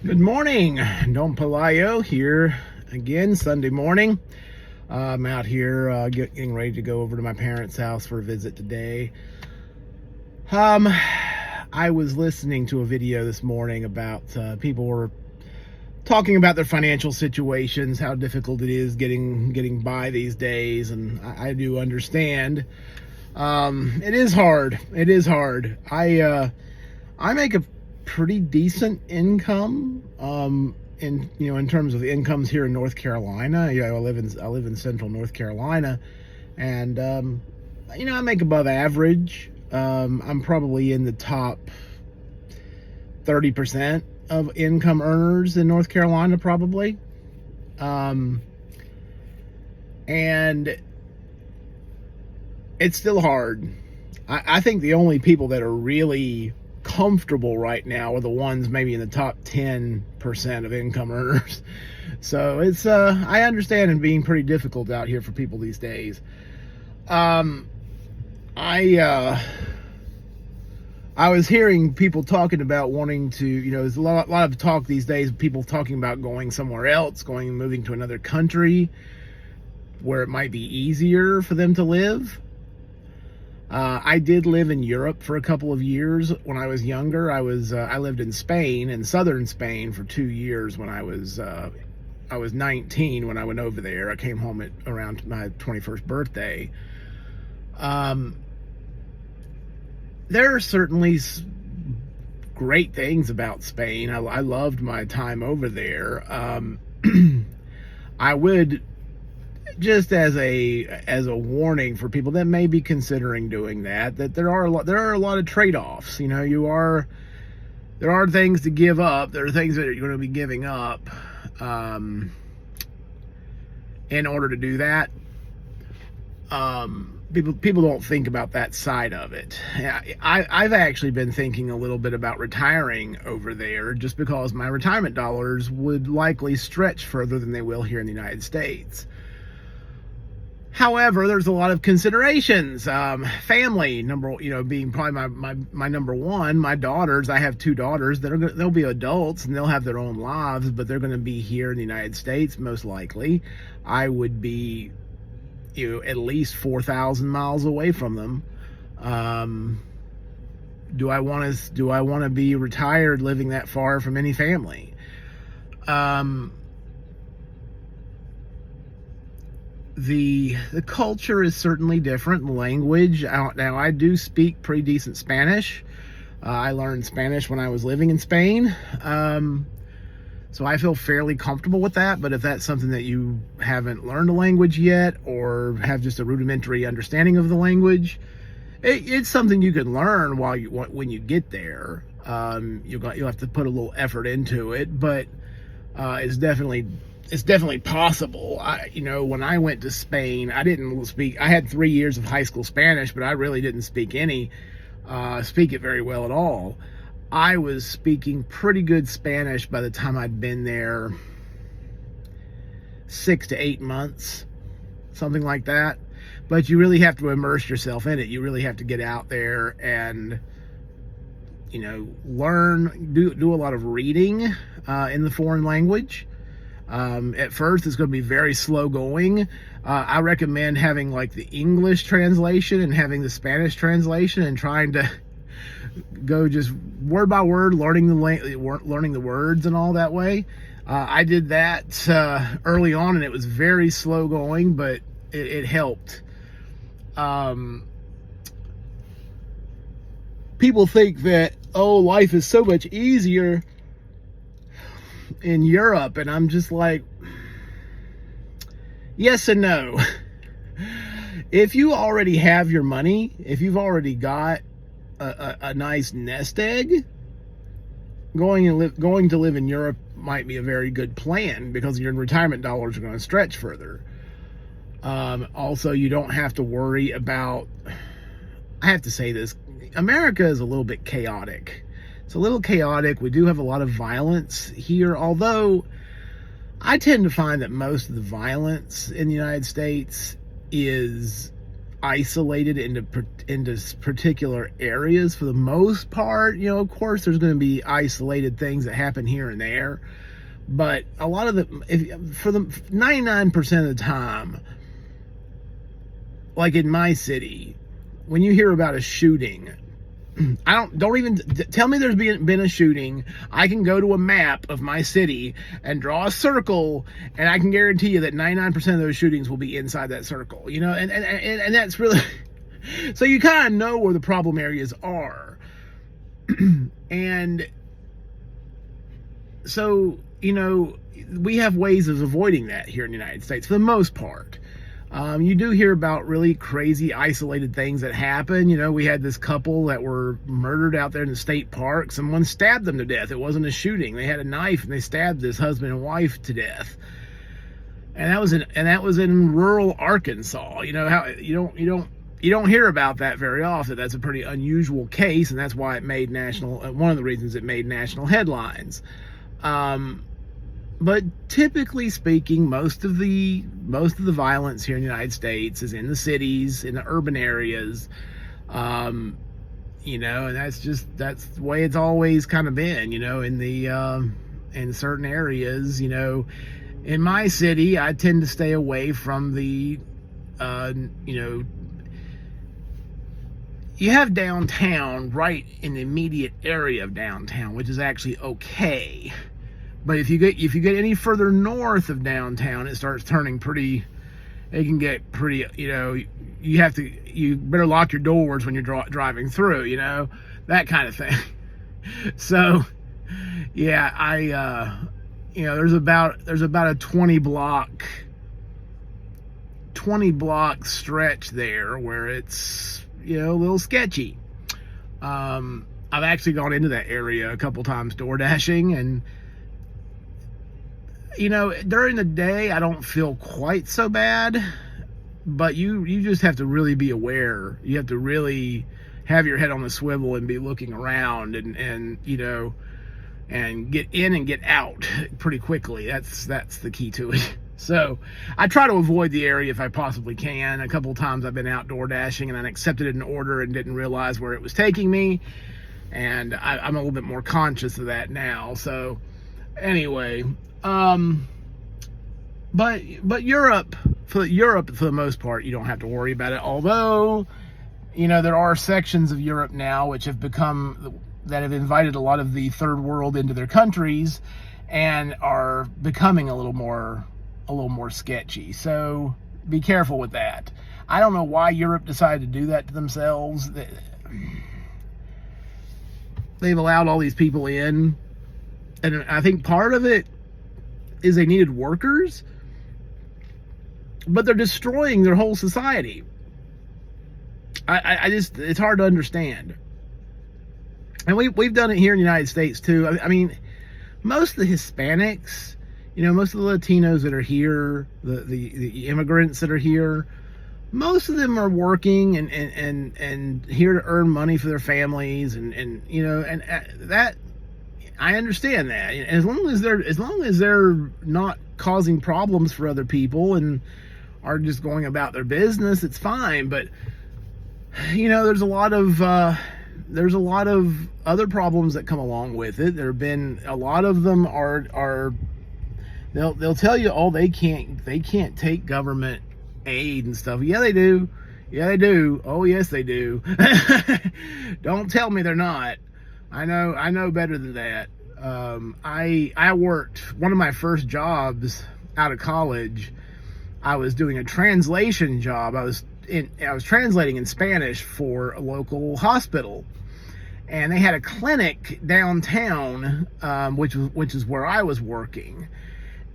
Good morning, Don Pelayo here again, Sunday morning. I'm out here getting ready to go over to my parents' house for a visit today. I was listening to a video this morning about people were talking about their financial situations, how difficult it is getting by these days, and I do understand. It is hard. It is hard. I make a pretty decent income in terms of incomes here in North Carolina. I live in central North Carolina, and I make above average. I'm probably in the top 30% of income earners in North Carolina, probably. And it's still hard. I think the only people that are really comfortable right now are the ones maybe in the top 10% of income earners. So it's I understand it being pretty difficult out here for people these days. I was hearing people talking about wanting to, there's a lot of talk these days, people talking about going somewhere else, moving to another country where it might be easier for them to live. I did live in Europe for a couple of years when I was younger. I lived in Spain, in southern Spain, for 2 years when I was 19 when I went over there. I came home around my 21st birthday. There are certainly great things about Spain. I loved my time over there. I would, just as a warning for people that may be considering doing that there are a lot of trade-offs. There are things to give up. There are things that you're going to be giving up in order to do that. People don't think about that side of it. I've actually been thinking a little bit about retiring over there, just because my retirement dollars would likely stretch further than they will here in the United States. However, there's a lot of considerations. Family, being probably my number one. My daughters, I have 2 daughters they'll be adults and they'll have their own lives, but they're going to be here in the United States most likely. I would be, at least 4,000 miles away from them. Do I want to be retired living that far from any family? The culture is certainly different. Language. Now, I do speak pretty decent Spanish. I learned Spanish when I was living in Spain. So I feel fairly comfortable with that. But if that's something that you haven't learned a language yet, or have just a rudimentary understanding of the language, it's something you can learn when you get there. You'll have to put a little effort into it, but it's definitely possible. When I went to Spain, I didn't speak. I had 3 years of high school Spanish, but I really didn't speak it very well at all. I was speaking pretty good Spanish by the time I'd been there 6 to 8 months, something like that. But you really have to immerse yourself in it. You really have to get out there and learn, do a lot of reading in the foreign language. At first, it's going to be very slow going. I recommend having like the English translation and having the Spanish translation, and trying to go just word by word, learning the words and all that way. I did that early on, and it was very slow going, but it helped. People think that, life is so much easier in Europe, and I'm just like, yes and no. If you already have your money, if you've already got a nice nest egg, going to live in Europe might be a very good plan, because your retirement dollars are going to stretch further. Also, you don't have to worry about, I have to say this, America is a little bit chaotic. It's a little chaotic. We do have a lot of violence here, although I tend to find that most of the violence in the United States is isolated into particular areas for the most part. You know, of course, there's going to be isolated things that happen here and there, but a lot of for the 99% of the time, like in my city, when you hear about a shooting, don't even tell me there's been a shooting. I can go to a map of my city and draw a circle, and I can guarantee you that 99% of those shootings will be inside that circle. You know, and that's really so you kind of know where the problem areas are. And so, you know, we have ways of avoiding that here in the United States for the most part. You do hear about really crazy isolated things that happen. You know, we had this couple that were murdered out there in the state park. Someone stabbed them to death. It wasn't a shooting. They had a knife and they stabbed this husband and wife to death. And that was in rural Arkansas. You know how you don't hear about that very often. That's a pretty unusual case, and that's why it made one of the reasons it made national headlines. But typically speaking, most of the violence here in the United States is in the cities, in the urban areas. You know, and that's the way it's always kind of been, you know, in certain areas. You know, in my city, I tend to stay away from the, you know, you have downtown right in the immediate area of downtown, which is actually okay. But if you get any further north of downtown, it starts turning pretty. It can get pretty. You know, you better lock your doors when you're driving through. You know, that kind of thing. So, yeah, you know, there's about a 20 block stretch there where it's, you know, a little sketchy. I've actually gone into that area a couple times door dashing, and you know, during the day, I don't feel quite so bad, but you just have to really be aware. You have to really have your head on the swivel and be looking around and you know, and get in and get out pretty quickly. That's the key to it. So I try to avoid the area if I possibly can. A couple of times I've been outdoor dashing and I accepted an order and didn't realize where it was taking me. And I'm a little bit more conscious of that now. So anyway, but Europe, for the most part, you don't have to worry about it. Although, you know, there are sections of Europe now which have invited a lot of the third world into their countries and are becoming a little more sketchy. So be careful with that. I don't know why Europe decided to do that to themselves. They've allowed all these people in, and I think part of it is they needed workers, but they're destroying their whole society. I just, it's hard to understand. And we've done it here in the United States too. I mean, most of the Hispanics, you know, most of the Latinos that are here, the immigrants that are here, most of them are working and here to earn money for their families, and you know, and that, I understand that. As long as they're not causing problems for other people and are just going about their business, it's fine. But you know, there's a lot of other problems that come along with it. There have been a lot of them are they'll tell you, oh, they can't take government aid and stuff. Yeah, they do. Yeah, they do. Oh, yes, they do. Don't tell me they're not. I know better than that. I worked, one of my first jobs out of college, I was doing a translation job. I was translating in Spanish for a local hospital, and they had a clinic downtown, which is where I was working.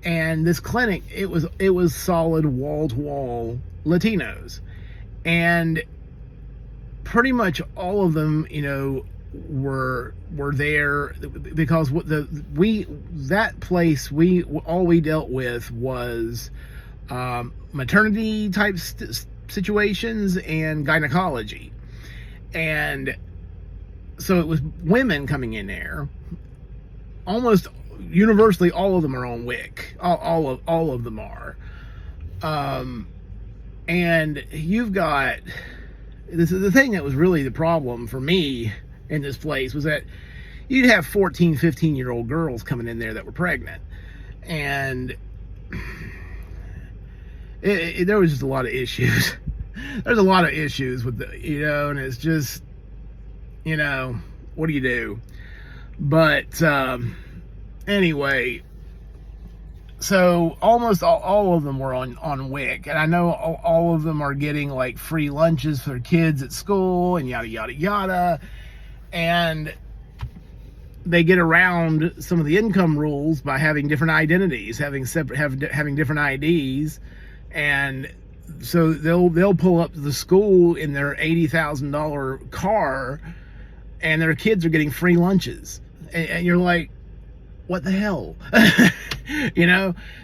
And this clinic, it was solid wall to wall Latinos, and pretty much all of them, you know, were there because that place all we dealt with was maternity type situations and gynecology, and so it was women coming in there. Almost universally, all of them are on WIC. All of them are, And you've got, this is the thing that was really the problem for me in this place, was that you'd have 14, 15-year-old girls coming in there that were pregnant. And there was just a lot of issues. There's a lot of issues with and it's just, what do you do? But anyway, so almost all of them were on WIC, and I know all of them are getting like free lunches for their kids at school and yada yada yada, and they get around some of the income rules by having different identities, having different IDs, and so they'll pull up to the school in their $80,000 car, and their kids are getting free lunches, and you're like, what the hell?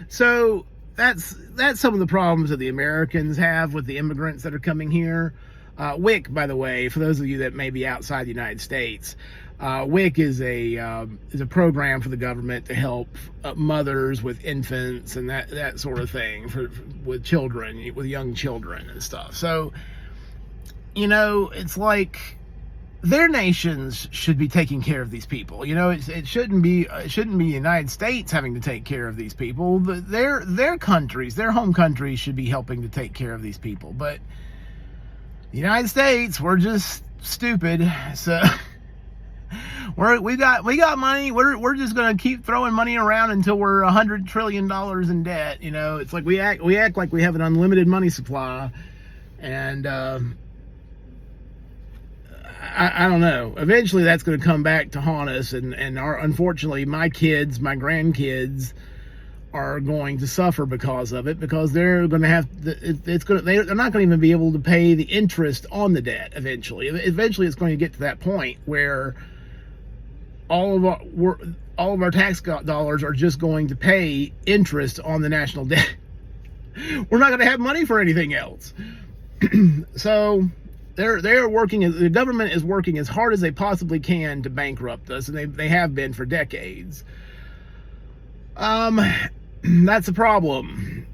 So that's some of the problems that the Americans have with the immigrants that are coming here. WIC, by the way, for those of you that may be outside the United States, WIC is a program for the government to help mothers with infants and that sort of thing with children, with young children and stuff. So, it's like their nations should be taking care of these people. It shouldn't be the United States having to take care of these people. But their countries, their home countries, should be helping to take care of these people. But the United States, we're just stupid. So we got money. We're just gonna keep throwing money around until we're $100 trillion in debt. It's like we act like we have an unlimited money supply, and I don't know. Eventually, that's going to come back to haunt us, and unfortunately, my kids, my grandkids, are going to suffer because of it, because they're going to have they're not going to even be able to pay the interest on the debt. Eventually, it's going to get to that point where all of our tax dollars are just going to pay interest on the national debt. We're not going to have money for anything else. So they're working. The government is working as hard as they possibly can to bankrupt us, and they have been for decades. That's a problem.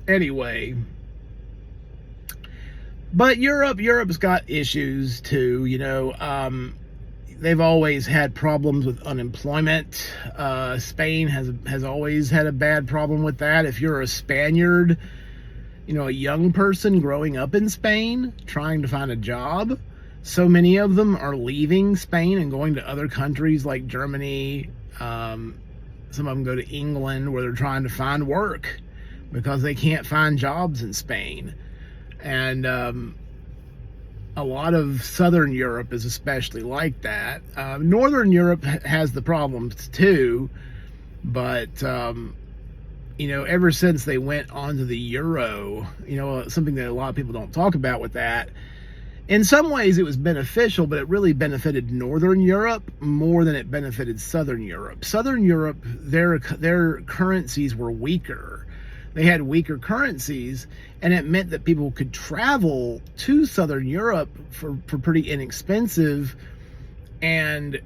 Anyway. But Europe's got issues too, they've always had problems with unemployment. Spain has always had a bad problem with that. If you're a Spaniard, a young person growing up in Spain, trying to find a job, so many of them are leaving Spain and going to other countries like Germany. Some of them go to England, where they're trying to find work because they can't find jobs in Spain. And a lot of Southern Europe is especially like that. Northern Europe has the problems too, but ever since they went onto the euro, something that a lot of people don't talk about with that, in some ways it was beneficial, but it really benefited Northern Europe more than it benefited Southern Europe. Southern Europe, their currencies were weaker. They had weaker currencies, and it meant that people could travel to Southern Europe for pretty inexpensive, and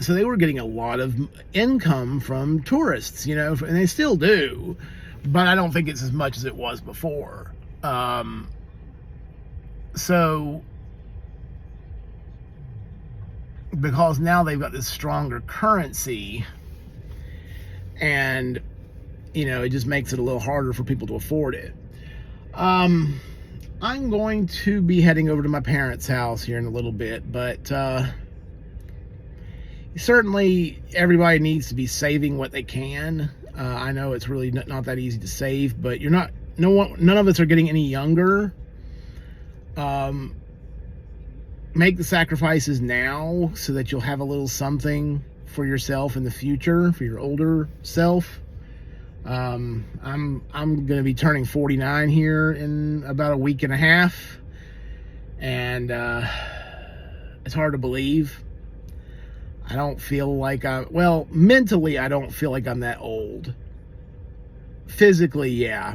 so they were getting a lot of income from tourists, and they still do, but I don't think it's as much as it was before. So, because now they've got this stronger currency, and it just makes it a little harder for people to afford it. I'm going to be heading over to my parents' house here in a little bit, but certainly everybody needs to be saving what they can. I know it's really not that easy to save, but none of us are getting any younger. Make the sacrifices now so that you'll have a little something for yourself in the future, for your older self. I'm going to be turning 49 here in about a week and a half, and it's hard to believe. I don't feel like mentally I don't feel like I'm that old. Physically, yeah.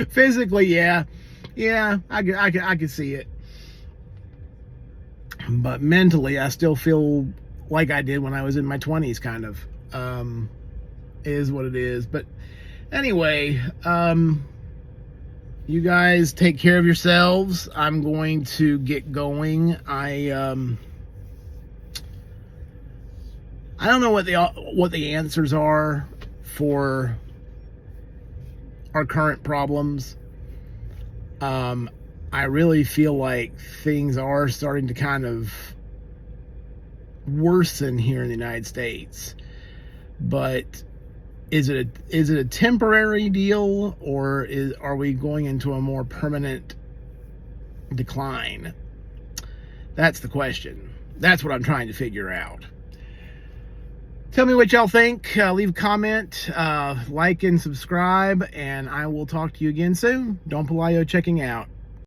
Physically, yeah. Yeah, I can see it. But mentally, I still feel like I did when I was in my 20s, kind of. Is what it is. But Anyway, you guys take care of yourselves. I'm going to get going. I don't know what the answers are for our current problems. I really feel like things are starting to kind of worsen here in the United States. But is it a temporary deal, or are we going into a more permanent decline? That's the question. That's what I'm trying to figure out. Tell me what y'all think. Leave a comment, like and subscribe, and I will talk to you again soon. Don Pelayo checking out.